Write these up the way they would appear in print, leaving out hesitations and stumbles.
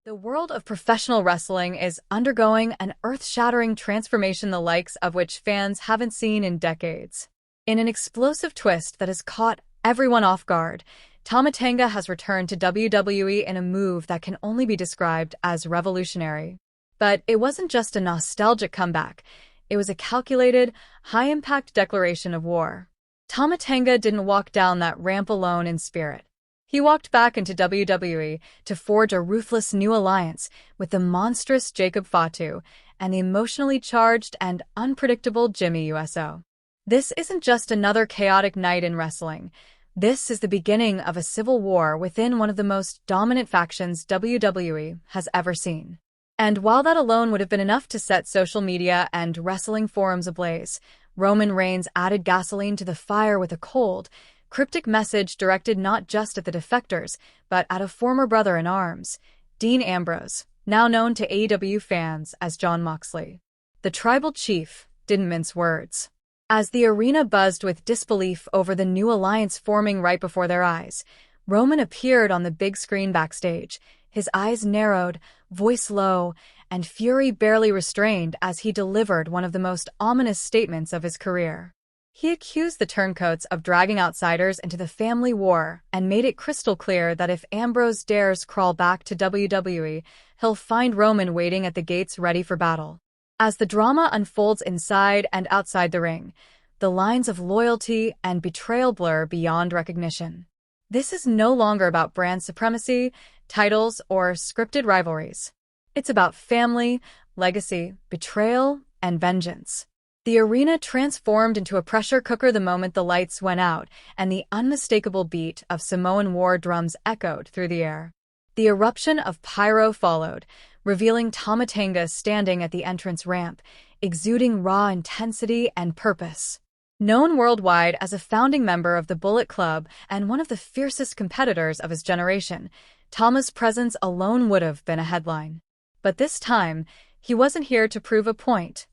The world of professional wrestling is undergoing an earth-shattering transformation the likes of which fans haven't seen in decades. In an explosive twist that has caught everyone off guard, Tama Tonga has returned to WWE in a move that can only be described as revolutionary. But it wasn't just a nostalgic comeback, it was a calculated, high-impact declaration of war. Tama Tonga didn't walk down that ramp alone in spirit. He walked back into WWE to forge a ruthless new alliance with the monstrous Jacob Fatu and the emotionally charged and unpredictable Jimmy Uso. This isn't just another chaotic night in wrestling. This is the beginning of a civil war within one of the most dominant factions WWE has ever seen. And while that alone would have been enough to set social media and wrestling forums ablaze, Roman Reigns added gasoline to the fire with a cold, cryptic message directed not just at the defectors, but at a former brother-in-arms, Dean Ambrose, now known to AEW fans as Jon Moxley. The tribal chief didn't mince words. As the arena buzzed with disbelief over the new alliance forming right before their eyes, Roman appeared on the big screen backstage, his eyes narrowed, voice low, and fury barely restrained as he delivered one of the most ominous statements of his career. He accused the turncoats of dragging outsiders into the family war and made it crystal clear that if Ambrose dares crawl back to WWE, he'll find Roman waiting at the gates ready for battle. As the drama unfolds inside and outside the ring, the lines of loyalty and betrayal blur beyond recognition. This is no longer about brand supremacy, titles, or scripted rivalries. It's about family, legacy, betrayal, and vengeance. The arena transformed into a pressure cooker the moment the lights went out, and the unmistakable beat of Samoan war drums echoed through the air. The eruption of pyro followed, revealing Tama Tonga standing at the entrance ramp, exuding raw intensity and purpose. Known worldwide as a founding member of the Bullet Club and one of the fiercest competitors of his generation, Tama's presence alone would have been a headline. But this time, he wasn't here to prove a point.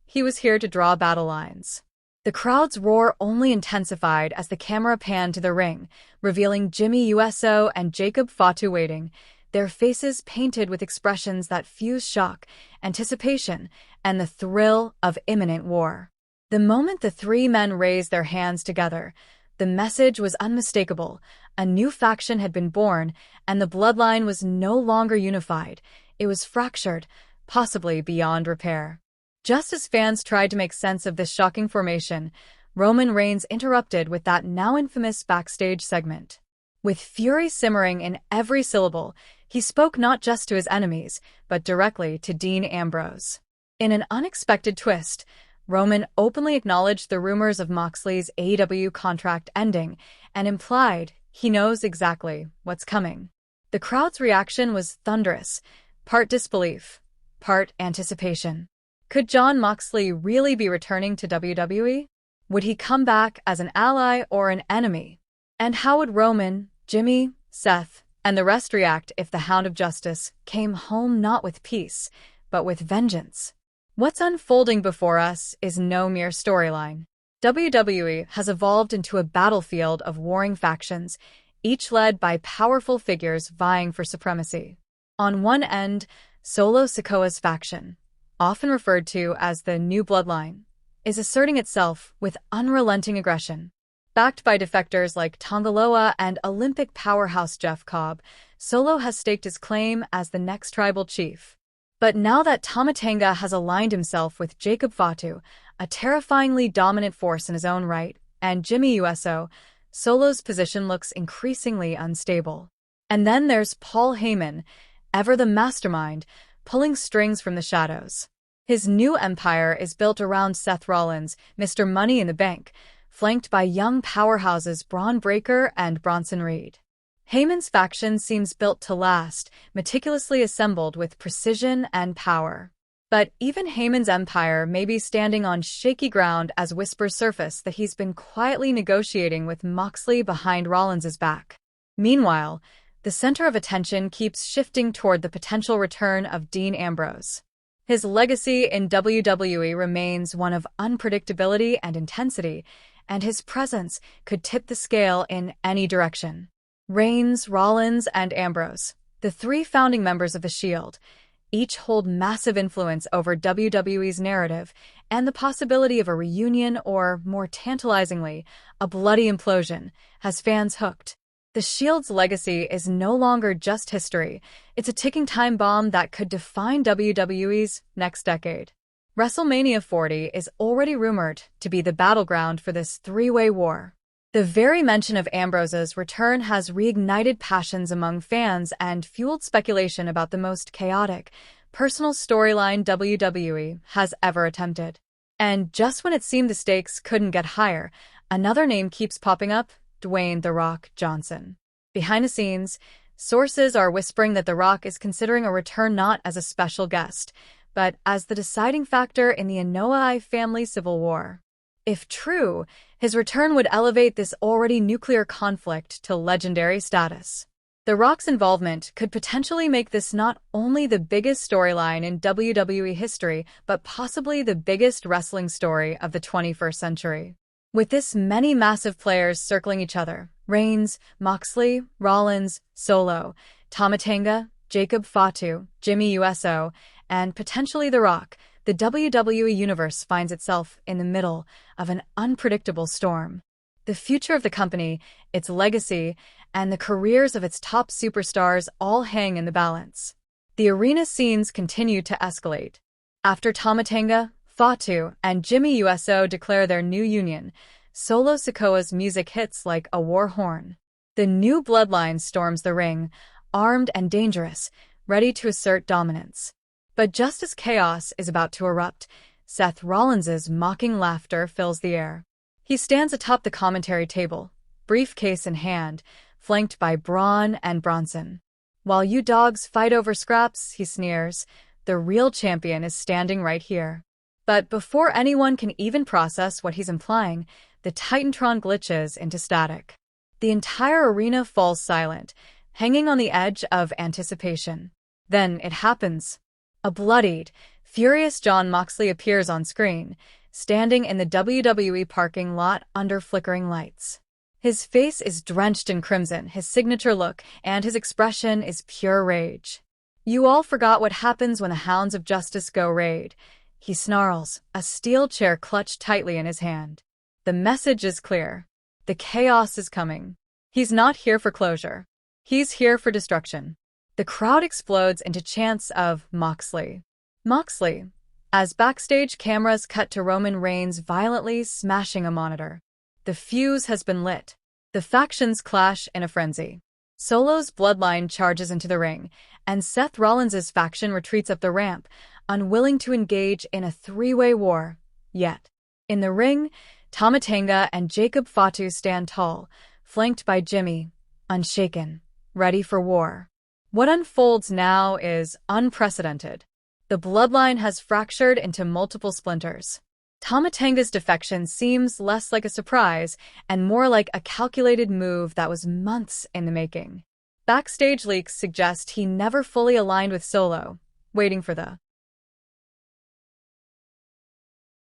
He was here to draw battle lines. The crowd's roar only intensified as the camera panned to the ring, revealing Jimmy Uso and Jacob Fatu waiting, their faces painted with expressions that fuse shock, anticipation, and the thrill of imminent war. The moment the three men raised their hands together, the message was unmistakable. A new faction had been born, and the Bloodline was no longer unified. It was fractured, possibly beyond repair. Just as fans tried to make sense of this shocking formation, Roman Reigns interrupted with that now infamous backstage segment. With fury simmering in every syllable, he spoke not just to his enemies, but directly to Dean Ambrose. In an unexpected twist, Roman openly acknowledged the rumors of Moxley's AEW contract ending and implied he knows exactly what's coming. The crowd's reaction was thunderous, part disbelief, part anticipation. Could Jon Moxley really be returning to WWE? Would he come back as an ally or an enemy? And how would Roman, Jimmy, Seth, and the rest react if the Hound of Justice came home not with peace, but with vengeance? What's unfolding before us is no mere storyline. WWE has evolved into a battlefield of warring factions, each led by powerful figures vying for supremacy. On one end, Solo Sikoa's faction, often referred to as the New Bloodline, is asserting itself with unrelenting aggression. Backed by defectors like Tongaloa and Olympic powerhouse Jeff Cobb, Solo has staked his claim as the next tribal chief. But now that Tama Tonga has aligned himself with Jacob Fatu, a terrifyingly dominant force in his own right, and Jimmy Uso, Solo's position looks increasingly unstable. And then there's Paul Heyman, ever the mastermind, pulling strings from the shadows. His new empire is built around Seth Rollins, Mr. Money in the Bank, flanked by young powerhouses Braun Breaker and Bronson Reed. Heyman's faction seems built to last, meticulously assembled with precision and power. But even Heyman's empire may be standing on shaky ground as whispers surface that he's been quietly negotiating with Moxley behind Rollins's back. Meanwhile, the center of attention keeps shifting toward the potential return of Dean Ambrose. His legacy in WWE remains one of unpredictability and intensity, and his presence could tip the scale in any direction. Reigns, Rollins, and Ambrose, The three founding members of The Shield each hold massive influence over WWE's narrative and the possibility of a reunion or, more tantalizingly, a bloody implosion, has fans hooked. The Shield's legacy is no longer just history, it's a ticking time bomb that could define WWE's next decade. WrestleMania 40 is already rumored to be the battleground for this three-way war. The very mention of Ambrose's return has reignited passions among fans and fueled speculation about the most chaotic, personal storyline WWE has ever attempted. And just when it seemed the stakes couldn't get higher, another name keeps popping up: Dwayne "The Rock" Johnson. Behind the scenes, sources are whispering that The Rock is considering a return not as a special guest, but as the deciding factor in the Anoa'i family civil war. If true, his return would elevate this already nuclear conflict to legendary status. The Rock's involvement could potentially make this not only the biggest storyline in WWE history, but possibly the biggest wrestling story of the 21st century. With this many massive players circling each other: Reigns, Moxley, Rollins, Solo, Tama Tonga, Jacob Fatu, Jimmy Uso, and potentially The Rock, the WWE Universe finds itself in the middle of an unpredictable storm. The future of the company, its legacy, and the careers of its top superstars all hang in the balance. The arena scenes continue to escalate. After Tama Tonga, Fatu, and Jimmy Uso declare their new union, Solo Sikoa's music hits like a war horn. The new Bloodline storms the ring, armed and dangerous, ready to assert dominance. But just as chaos is about to erupt, Seth Rollins' mocking laughter fills the air. He stands atop the commentary table, briefcase in hand, flanked by Braun and Bronson. While you dogs fight over scraps, he sneers, the real champion is standing right here. But before anyone can even process what he's implying, the Titantron glitches into static. The entire arena falls silent, hanging on the edge of anticipation. Then it happens. A bloodied, furious Jon Moxley appears on screen, standing in the WWE parking lot under flickering lights. His face is drenched in crimson, his signature look, and his expression is pure rage. "You all forgot what happens when the hounds of justice go raid," he snarls, a steel chair clutched tightly in his hand. The message is clear. The chaos is coming. He's not here for closure. He's here for destruction. The crowd explodes into chants of "Moxley, Moxley," as backstage cameras cut to Roman Reigns violently smashing a monitor. The fuse has been lit. The factions clash in a frenzy. Solo's Bloodline charges into the ring, and Seth Rollins' faction retreats up the ramp, unwilling to engage in a three-way war. Yet, in the ring, Tama Tonga and Jacob Fatu stand tall, flanked by Jimmy, unshaken, ready for war. What unfolds now is unprecedented. The Bloodline has fractured into multiple splinters. Tama Tonga's defection seems less like a surprise and more like a calculated move that was months in the making. Backstage leaks suggest he never fully aligned with Solo, waiting for the